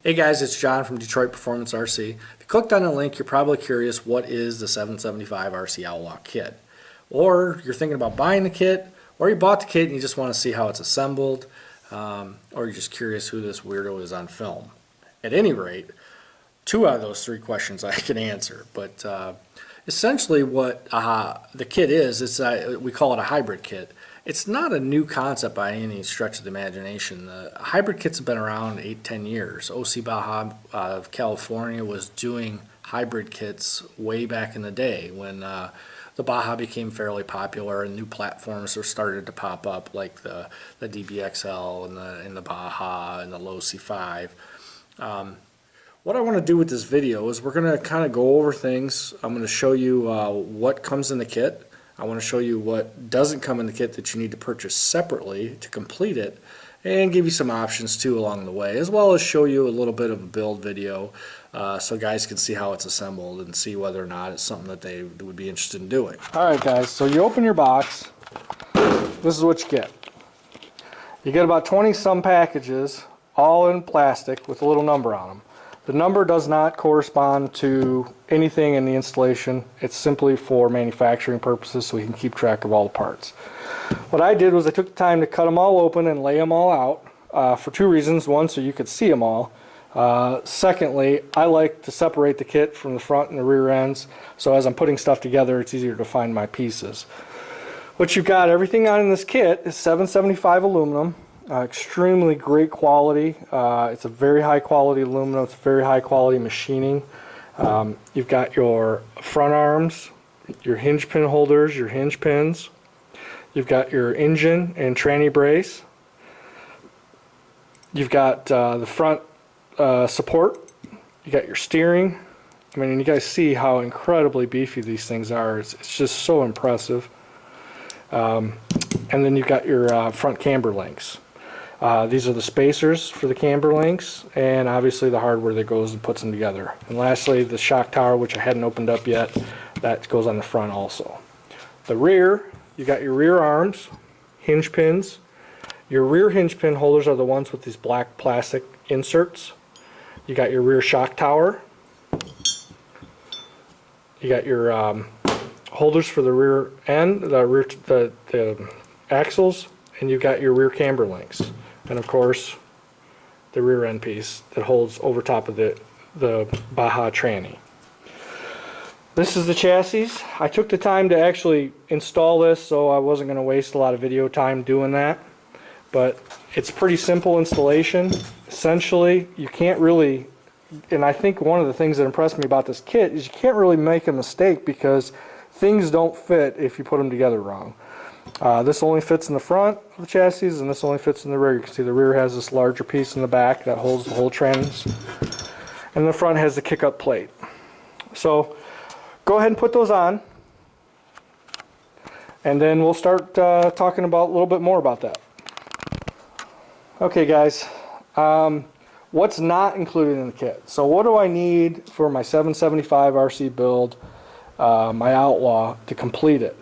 Hey guys, it's John from Detroit Performance RC. If you clicked on the link, you're probably curious what is the 775 RC Outlaw kit. Or you're thinking about buying the kit, or you bought the kit and you just want to see how it's assembled, or you're just curious who this weirdo is on film. At any rate, two out of those three questions I can answer. But essentially what the kit is, we call it a hybrid kit. It's not a new concept by any stretch of the imagination. The hybrid kits have been around 8-10 years. OC Baja of California was doing hybrid kits way back in the day when the Baja became fairly popular and new platforms were started to pop up, like the DBXL and the Baja and the Low C5. What I want to do with this video is we're going to kind of go over things. I'm going to show you what comes in the kit. I want to show you what doesn't come in the kit that you need to purchase separately to complete it, and give you some options too along the way, as well as show you a little bit of a build video so guys can see how it's assembled and see whether or not it's something that they would be interested in doing. Alright guys, so you open your box. This is what you get. You get about 20 some packages, all in plastic with a little number on them. The number does not correspond to anything in the installation. It's simply for manufacturing purposes so we can keep track of all the parts. What I did was I took the time to cut them all open and lay them all out for two reasons. One, so you could see them all. Secondly, I like to separate the kit from the front and the rear ends, so as I'm putting stuff together it's easier to find my pieces. What you've got, everything on in this kit is 775 aluminum. Extremely great quality. It's a very high quality aluminum. It's very high quality machining. You've got your front arms, your hinge pin holders, your hinge pins. You've got your engine and tranny brace. You've got the front support. You got your steering. I mean, you guys see how incredibly beefy these things are. It's just so impressive. And then you've got your front camber links. These are the spacers for the camber links, and obviously the hardware that goes and puts them together. And lastly, the shock tower, which I hadn't opened up yet, that goes on the front also. The rear, you got your rear arms, hinge pins. Your rear hinge pin holders are the ones with these black plastic inserts. You got your rear shock tower. You got your holders for the rear end, the axles, and you've got your rear camber links. And of course, the rear end piece that holds over top of the Baja tranny. This is the chassis. I took the time to actually install this, so I wasn't going to waste a lot of video time doing that. But it's a pretty simple installation. Essentially, you can't really, and I think one of the things that impressed me about this kit is you can't really make a mistake because things don't fit if you put them together wrong. This only fits in the front of the chassis, and this only fits in the rear. You can see the rear has this larger piece in the back that holds the whole trans, and the front has the kick-up plate. So go ahead and put those on, and then we'll start talking about a little bit more about that. Okay guys, what's not included in the kit? So what do I need for my 775 RC build, my Outlaw, to complete it?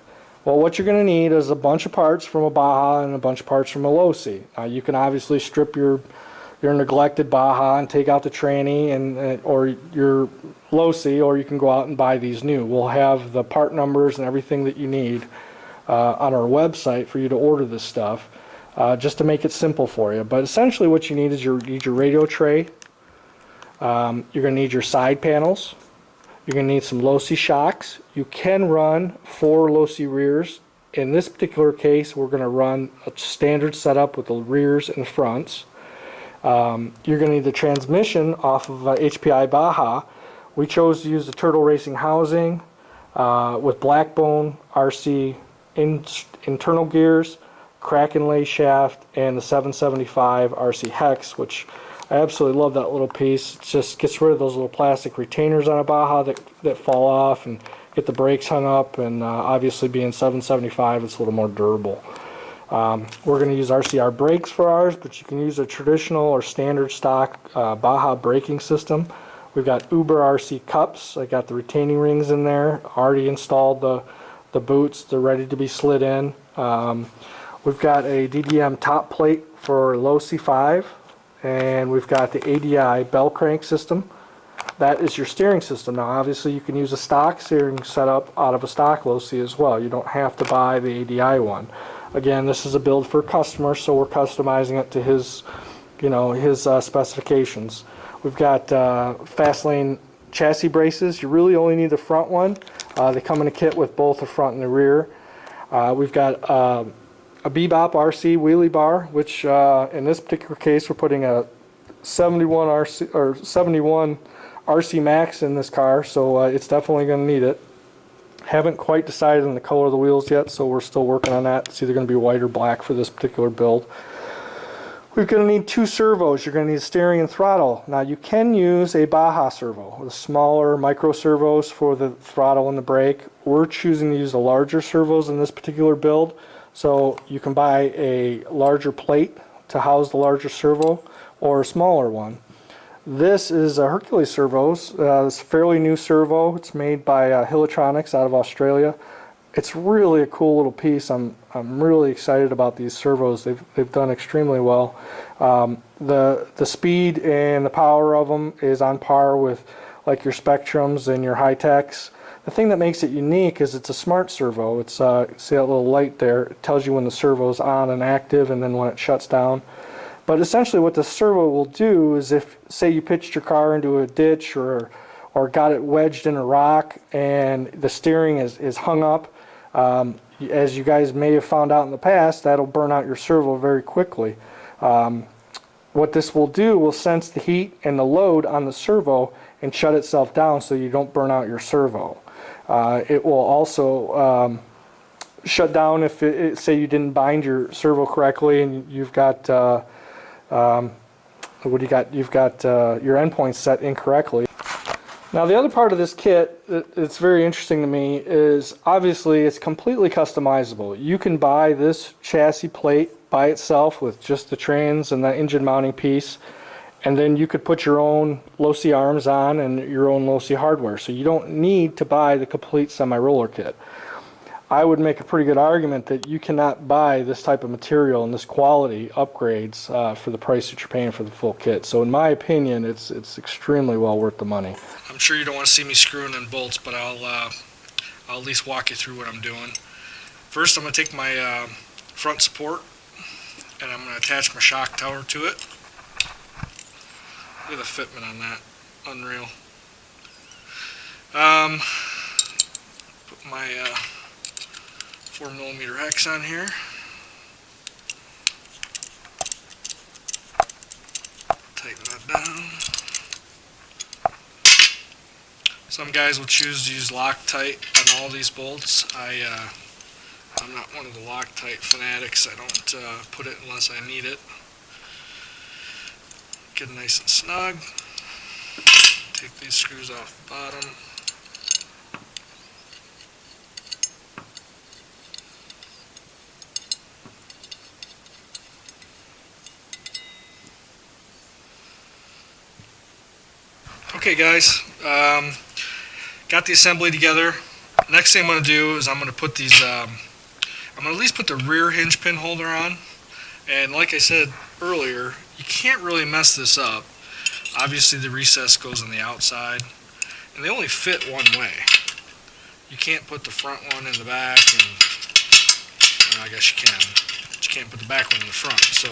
Well, what you're going to need is a bunch of parts from a Baja and a bunch of parts from a Low C. You can obviously strip your neglected Baja and take out the tranny or your Low C, or you can go out and buy these new. We'll have the part numbers and everything that you need on our website for you to order this stuff, just to make it simple for you. But essentially what you need is your radio tray. You're going to need your side panels. You're going to need some Low C shocks. You can run 4 Low C rears. In this particular case, we're going to run a standard setup with the rears and fronts. You're going to need the transmission off of HPI Baja. We chose to use the Turtle Racing housing with Blackbone RC internal gears, Kraken lay shaft, and the 775 RC hex, which I absolutely love that little piece. It just gets rid of those little plastic retainers on a Baja that fall off and get the brakes hung up, and obviously being 775, it's a little more durable. We're going to use RCR brakes for ours, but you can use a traditional or standard stock Baja braking system. We've got Uber RC cups. I got the retaining rings in there, already installed the boots. They're ready to be slid in. We've got a DDM top plate for Low C5. and we've got the ADI bell crank system. That is your steering system. Now obviously you can use a stock steering setup out of a stock low-C as well. You don't have to buy the ADI one. Again, this is a build for a customer, so we're customizing it to his, his specifications. We've got fast lane chassis braces. You really only need the front one. They come in a kit with both the front and the rear. We've got a Bebop RC wheelie bar, which in this particular case we're putting a 71 RC Max in this car, so it's definitely going to need it. Haven't quite decided on the color of the wheels yet, so we're still working on that. It's either going to be white or black for this particular build. We're going to need 2 servos. You're going to need steering and throttle. Now you can use a Baja servo, the smaller micro servos for the throttle and the brake. We're choosing to use the larger servos in this particular build, so you can buy a larger plate to house the larger servo or a smaller one. This is a Hercules servos. It's a fairly new servo. It's made by Hillotronics out of Australia. It's really a cool little piece. I'm really excited about these servos. They've done extremely well. The speed and the power of them is on par with like your Spectrums and your Hi-Techs. The thing that makes it unique is it's a smart servo. It's see that little light there? It tells you when the servo's on and active, and then when it shuts down. But essentially what the servo will do is, if say you pitched your car into a ditch or got it wedged in a rock and the steering is hung up, as you guys may have found out in the past, that'll burn out your servo very quickly. What this will do will sense the heat and the load on the servo and shut itself down so you don't burn out your servo. It will also shut down if say you didn't bind your servo correctly and you've got you've got your endpoints set incorrectly. Now the other part of this kit that's very interesting to me is obviously it's completely customizable. You can buy this chassis plate by itself with just the trans and the engine mounting piece, and then you could put your own low-C arms on and your own low-C hardware, so you don't need to buy the complete semi-roller kit. I would make a pretty good argument that you cannot buy this type of material and this quality upgrades for the price that you're paying for the full kit. So in my opinion, it's extremely well worth the money. I'm sure you don't want to see me screwing in bolts, but I'll at least walk you through what I'm doing. First, I'm going to take my front support and I'm going to attach my shock tower to it. Look at the fitment on that, unreal. Put my 4mm hex on here. Tighten that down. Some guys will choose to use Loctite on all these bolts. I'm not one of the Loctite fanatics. I don't put it unless I need it. Get it nice and snug. Take these screws off the bottom. Okay guys, got the assembly together. Next thing I'm going to do is I'm going to put these, I'm going to at least put the rear hinge pin holder on. And like I said earlier, you can't really mess this up. Obviously the recess goes on the outside, and they only fit one way. You can't put the front one in the back, and well, I guess you can, but you can't put the back one in the front. So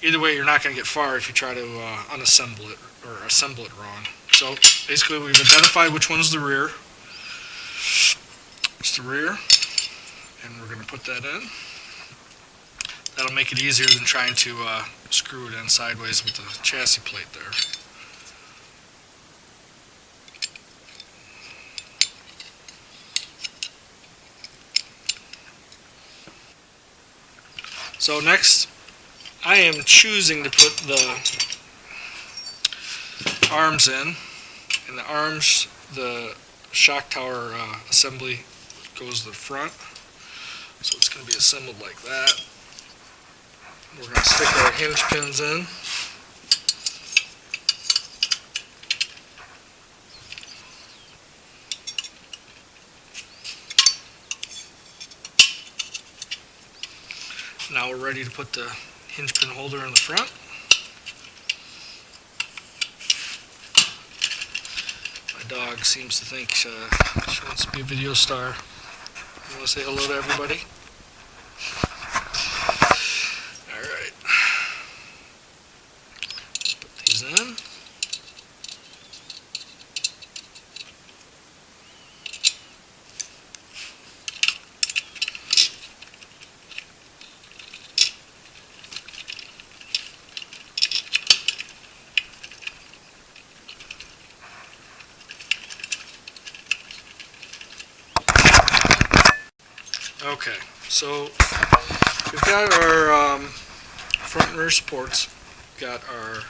either way, you're not going to get far if you try to unassemble it or assemble it wrong. So basically we've identified which one's the rear. It's the rear, and we're going to put that in. That'll make it easier than trying to screw it in sideways with the chassis plate there. So next, I am choosing to put the arms in, and the arms, the shock tower assembly goes to the front, so it's going to be assembled like that. We're going to stick our hinge pins in. Now we're ready to put the hinge pin holder in the front. My dog seems to think she wants to be a video star. You want to say hello to everybody? Alright. Put these in. Okay, so we've got our front and rear supports. We've got our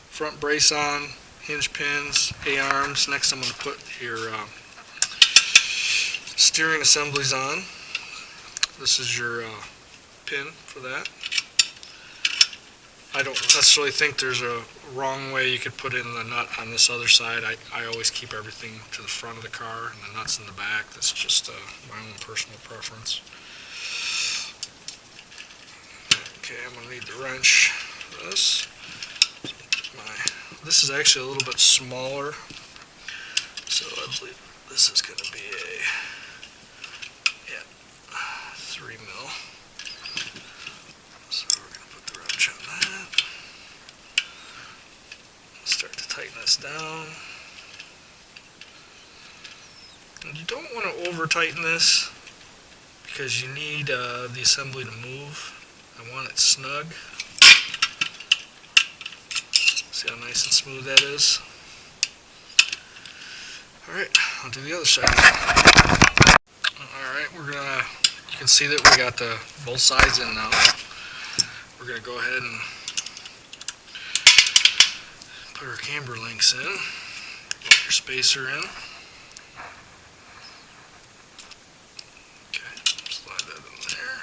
front brace on, hinge pins, A-arms. Next I'm going to put your steering assemblies on. This is your pin for that. I don't necessarily think there's a wrong way you could put in the nut on this other side. I always keep everything to the front of the car and the nuts in the back. That's just my own personal preference. Okay, I'm going to need the wrench for this. This is actually a little bit smaller, so I believe this is going to be a 3 mil. So we're going to put the wrench on that. Start to tighten this down. And you don't want to over tighten this because you need the assembly to move. I want it snug. See how nice and smooth that is? Alright, I'll do the other side. Alright, you can see that we got both sides in now. We're going to go ahead and put our camber links in. Put your spacer in. Okay, slide that in there.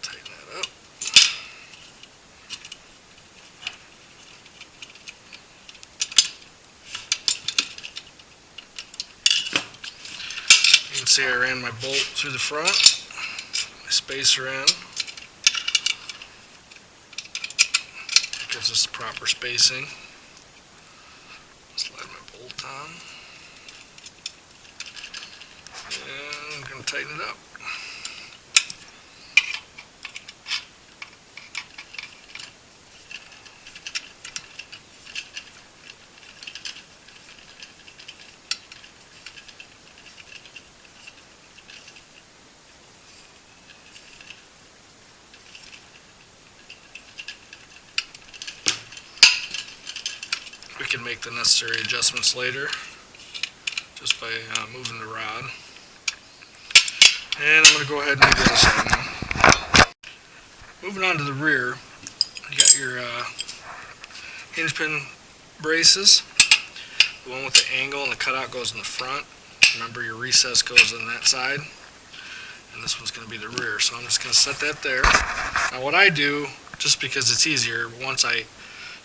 Tighten that up. You can see I ran my bolt through the front, my spacer in. Gives us the proper spacing. Slide my bolt on. And I'm going to tighten it up. We can make the necessary adjustments later just by moving the rod. And I'm going to go ahead and do the other side now. Moving on to the rear, you got your hinge pin braces. The one with the angle and the cutout goes in the front. Remember, your recess goes on that side. And this one's going to be the rear. So I'm just going to set that there. Now what I do, just because it's easier,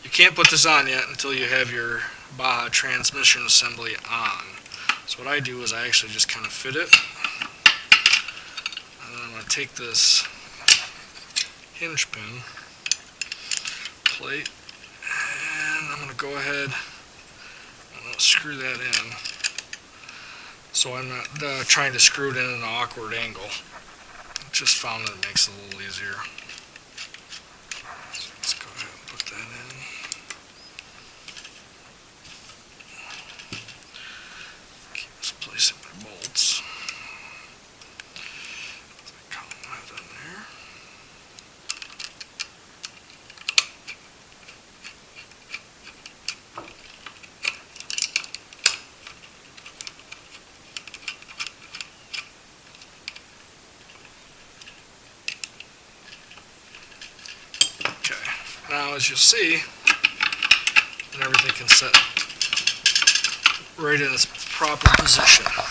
you can't put this on yet until you have your Baja transmission assembly on. So what I do is I actually just kind of fit it. And then I'm going to take this hinge pin plate and I'm going to go ahead and screw that in. So I'm not trying to screw it in an awkward angle. I just found that it makes it a little easier. So let's go ahead and put that in. Keep just placing my bolts. Count that in there. Now, as you'll see, and everything can set right in its proper position. You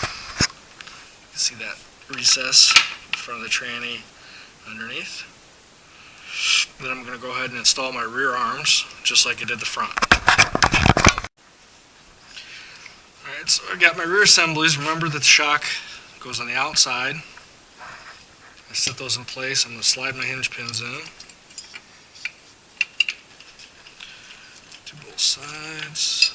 can see that recess in front of the tranny underneath. Then I'm going to go ahead and install my rear arms, just like I did the front. Alright, so I got my rear assemblies. Remember that the shock goes on the outside. I set those in place. I'm going to slide my hinge pins in. to both sides.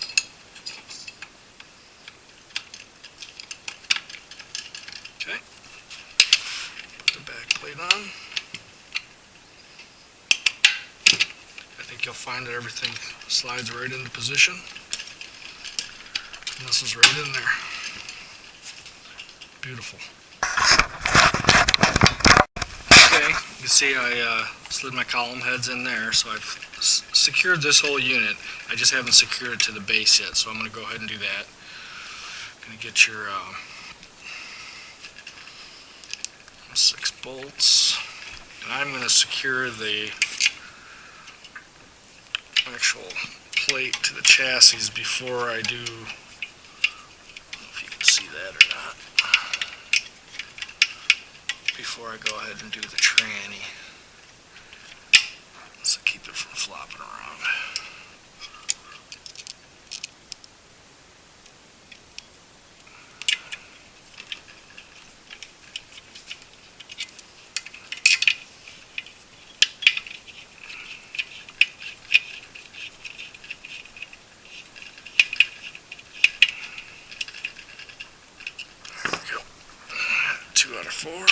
Okay, put the back plate on. I think you'll find that everything slides right into position. And this is right in there. Beautiful. Okay, you can see I slid my column heads in there, so I've secured this whole unit. I just haven't secured it to the base yet, so I'm going to go ahead and do that. I'm going to get your 6 bolts, and I'm going to secure the actual plate to the chassis before I do. I don't know if you can see that or not. Before I go ahead and do the tranny, so keep it from flopping around. There we go. 2 out of 4.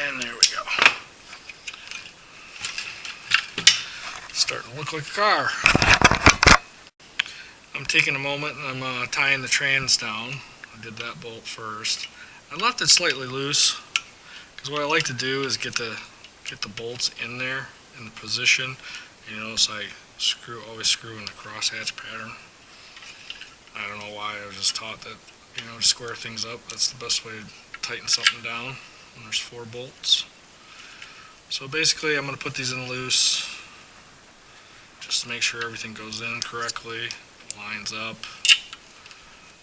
And there we go. Starting to look like a car. I'm taking a moment and I'm tying the trans down. I did that bolt first. I left it slightly loose because what I like to do is get the bolts in there in the position. And you notice I always screw in the crosshatch pattern. I don't know why. I was just taught that, to square things up, that's the best way to tighten something down when there's 4 bolts. So basically I'm going to put these in loose just to make sure everything goes in correctly, lines up,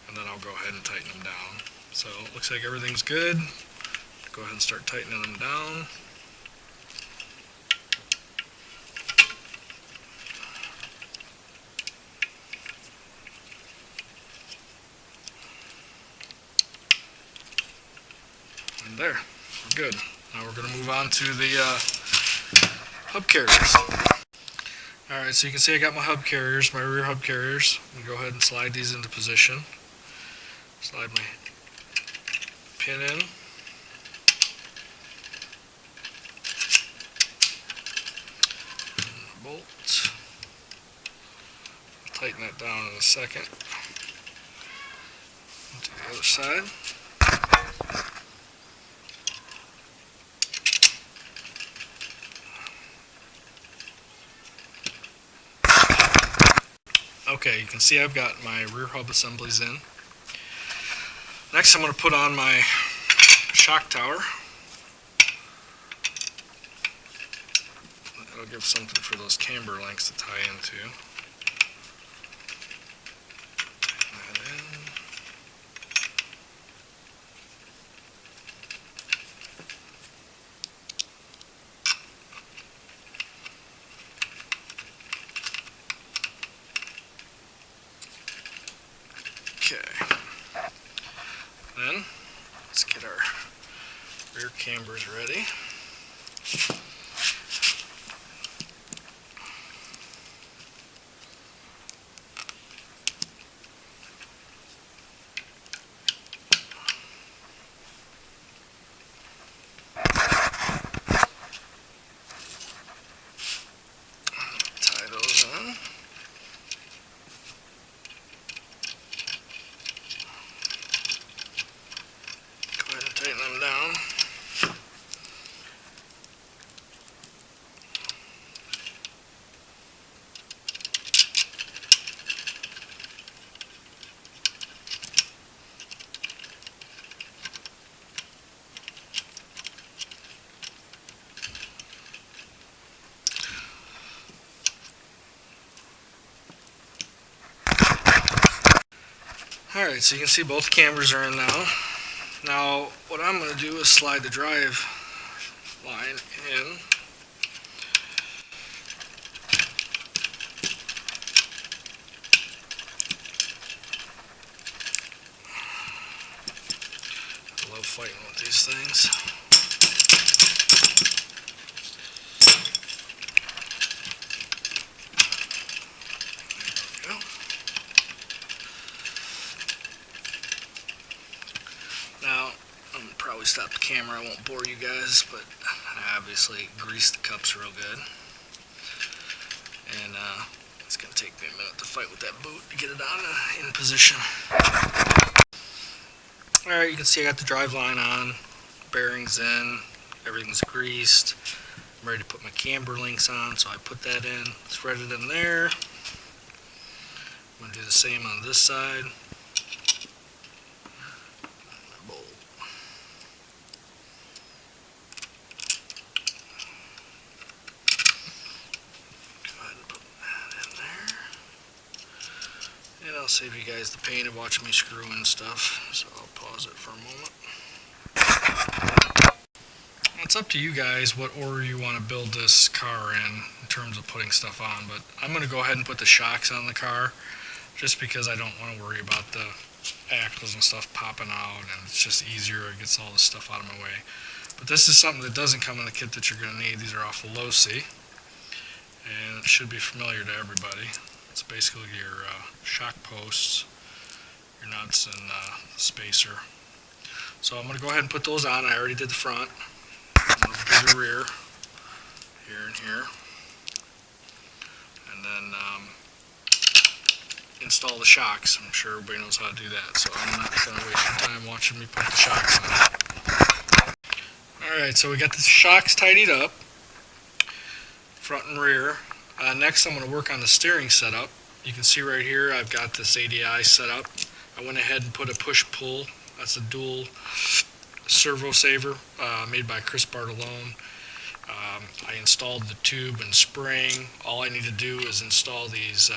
and then I'll go ahead and tighten them down. So it looks like everything's good. Go ahead and start tightening them down. And there, we're good. Now we're going to move on to the hub carriers. Alright, so you can see I got my hub carriers, my rear hub carriers. I'm going to go ahead and slide these into position. Slide my pin in. Bolt. Tighten that down in a second. To the other side. Okay, you can see I've got my rear hub assemblies in. Next I'm going to put on my shock tower. That'll give something for those camber links to tie into. Tighten that in. Okay. Then let's get our rear cambers ready. Tie those on. Go ahead and tighten them down. Alright, so you can see both cambers are in now. Now, what I'm going to do is slide the drive line in. I love fighting with these things. There we go. Now, I'm going to probably stop the camera, I won't bore you guys, but I obviously greased the cups real good. And it's going to take me a minute to fight with that boot to get it on in position. Alright, you can see I got the drive line on, bearings in, everything's greased. I'm ready to put my camber links on, so I put that in, thread it in there. I'm going to do the same on this side. I'll save you guys the pain of watching me screw in stuff, so I'll pause it for a moment. It's up to you guys what order you want to build this car in terms of putting stuff on, but I'm going to go ahead and put the shocks on the car just because I don't want to worry about the axles and stuff popping out, and it's just easier, it gets all this stuff out of my way. But this is something that doesn't come in the kit that you're going to need. These are off of Losi, and it should be familiar to everybody. It's basically your shock posts, your nuts, and the spacer. So I'm going to go ahead and put those on. I already did the front. I'm going to do the rear, here and here. And then install the shocks. I'm sure everybody knows how to do that, so I'm not going to waste your time watching me put the shocks on. Alright, so we got the shocks tidied up, front and rear. Next I'm going to work on the steering setup. You can see right here I've got this ADI set up. I went ahead and put a push-pull. That's a dual servo saver made by Chris Bartolone. I installed the tube and spring. All I need to do is install these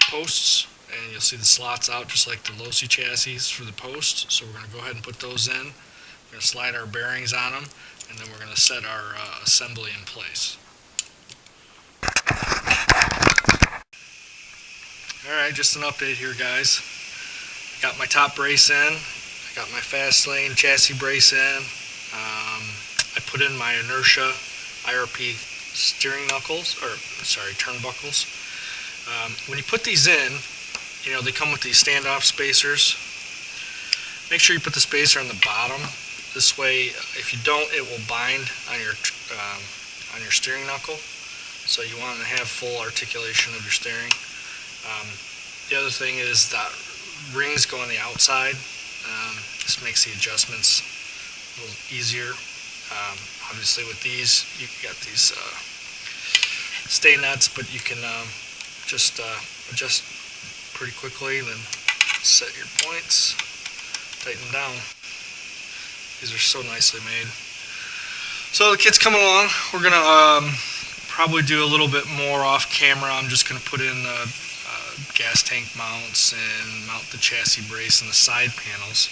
posts, and you'll see the slots out just like the Losi chassis for the posts. So we're going to go ahead and put those in. We're going to slide our bearings on them, and then we're going to set our assembly in place. Alright, just an update here, guys. Got my top brace in, I got my fast lane chassis brace in, I put in my inertia IRP steering knuckles, or sorry, turnbuckles. When you put these in, you know, they come with these standoff spacers. Make sure you put the spacer on the bottom. This way, if you don't, it will bind on your steering knuckle. So you want to have full articulation of your steering. The other thing is that rings go on the outside. This makes the adjustments a little easier. Obviously with these, you got these stay nuts, but you can just adjust pretty quickly, and then set your points, tighten down. These are so nicely made. So the kit's coming along. We're going to probably do a little bit more off camera. I'm just going to put in gas tank mounts and mount the chassis brace and the side panels.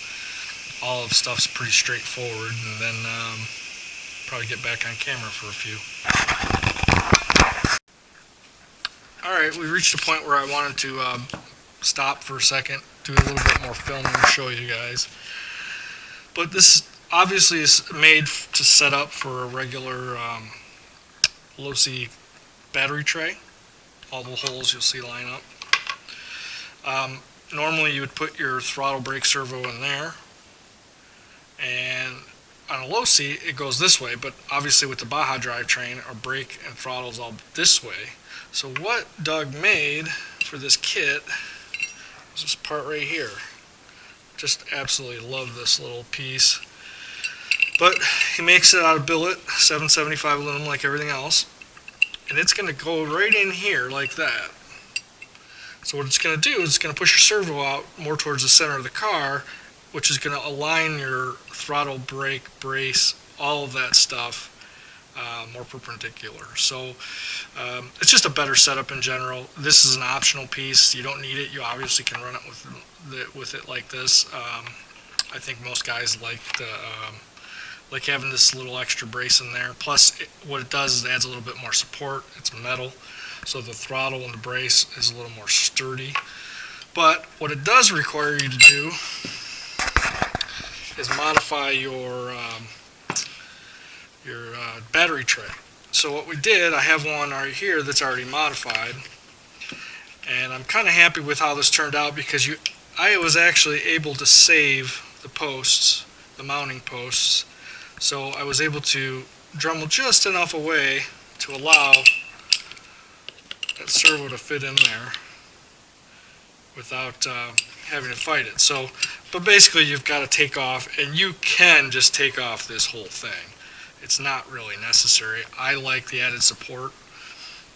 All of the stuff's pretty straightforward, and then probably get back on camera for a few. Alright, we reached a point where I wanted to stop for a second, do a little bit more filming and show you guys. But this obviously is made to set up for a regular Losi battery tray. All the holes you'll see line up. Normally you would put your throttle brake servo in there, and on a Losi it goes this way, but obviously with the Baja drivetrain our brake and throttle is all this way. So what Doug made for this kit is this part right here. Just absolutely love this little piece. But he makes it out of billet, 775 aluminum like everything else, and it's going to go right in here like that. So what it's going to do is it's going to push your servo out more towards the center of the car, which is going to align your throttle, brake, brace, all of that stuff more perpendicular. So it's just a better setup in general. This is an optional piece. You don't need it. You obviously can run it with it like this. I think most guys like having this little extra brace in there. Plus, what it does is it adds a little bit more support. It's metal, so the throttle and the brace is a little more sturdy. But what it does require you to do is modify your battery tray. So what we did, I have one right here that's already modified, and I'm kind of happy with how this turned out because I was actually able to save the posts, the mounting posts, so I was able to Dremel just enough away to allow that servo to fit in there without having to fight it. So, but basically you've got to take off, and you can just take off this whole thing. It's not really necessary. I like the added support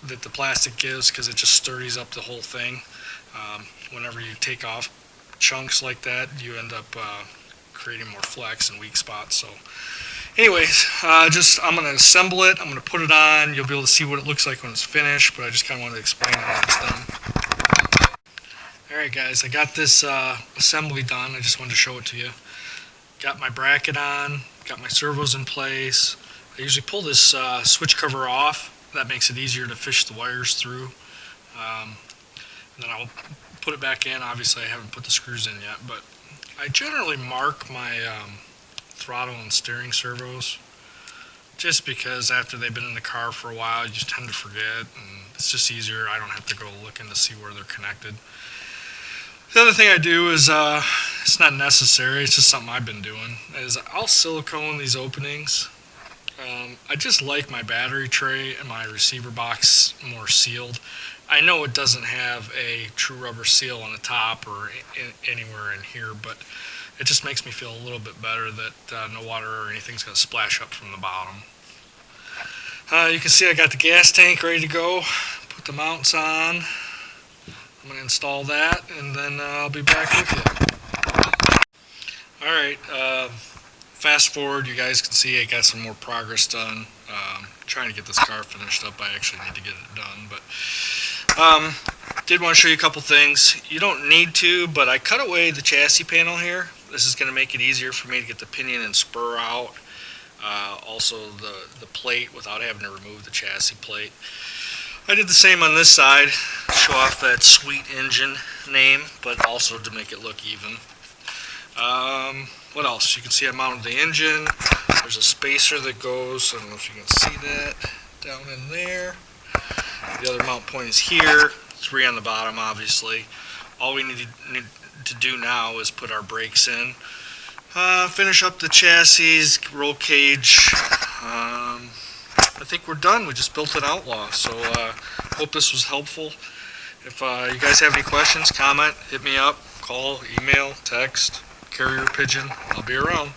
that the plastic gives because it just sturdies up the whole thing. Whenever you take off chunks like that, you end up creating more flex and weak spots. So anyways, I'm going to assemble it. I'm going to put it on. You'll be able to see what it looks like when it's finished, but I just kind of wanted to explain it when it's done. Alright guys, I got this assembly done. I just wanted to show it to you. Got my bracket on, got my servos in place. I usually pull this switch cover off. That makes it easier to fish the wires through. And then I'll put it back in. Obviously I haven't put the screws in yet, but I generally mark my throttle and steering servos just because after they've been in the car for a while you just tend to forget, and it's just easier. I don't have to go looking to see where they're connected. The other thing I do is, it's not necessary, it's just something I've been doing, is I'll silicone these openings. I just like my battery tray and my receiver box more sealed. I know it doesn't have a true rubber seal on the top or anywhere in here, but it just makes me feel a little bit better that no water or anything's going to splash up from the bottom. You can see I got the gas tank ready to go. Put the mounts on. I'm going to install that, and then I'll be back with you. Alright, fast forward, you guys can see I got some more progress done. Trying to get this car finished up. I actually need to get it done, but did want to show you a couple things. You don't need to, but I cut away the chassis panel here. This is going to make it easier for me to get the pinion and spur out. Also the plate without having to remove the chassis plate. I did the same on this side, show off that sweet engine name, but also to make it look even. What else? You can see I mounted the engine. There's a spacer that goes, I don't know if you can see that, down in there. The other mount point is here, 3 on the bottom obviously. All we need to do now is put our brakes in, finish up the chassis, roll cage. I think we're done. We just built an Outlaw, so hope this was helpful. If you guys have any questions, comment, hit me up, call, email, text, carrier pigeon. I'll be around.